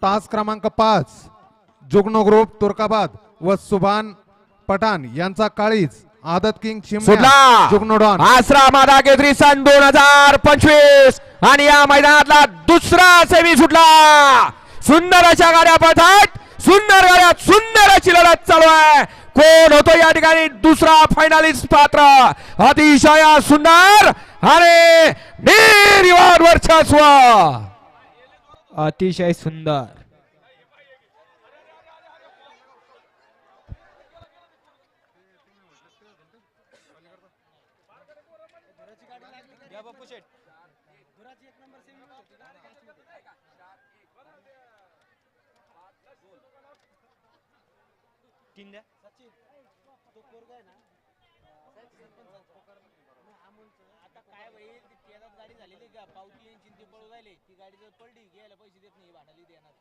तास क्रमांक 5 जुगनो ग्रुप तुर्काबाद व सुभान पठाण यांचा काळीज आदत किंग चिमण्या जुगनो डॉन आसरा मादा केसरी सन 2025 आणि या मैदानातला दुसरा सेमी सुटला। सुंदर अशा गाड्या पळतात, सुंदर गाड्यात सुंदर अशी लढत चालू आहे। कोण होतो या ठिकाणी दुसरा फायनलिस्ट पात्र? अतिशय सुंदर आणि निर्विवाद वर्चस्व, अतिशय सुंदर। गाडी झालेली का पावती चिंती पळू राहिले ती गाडी जर पडली घ्यायला पैसे देत नाही भाडाली देणार।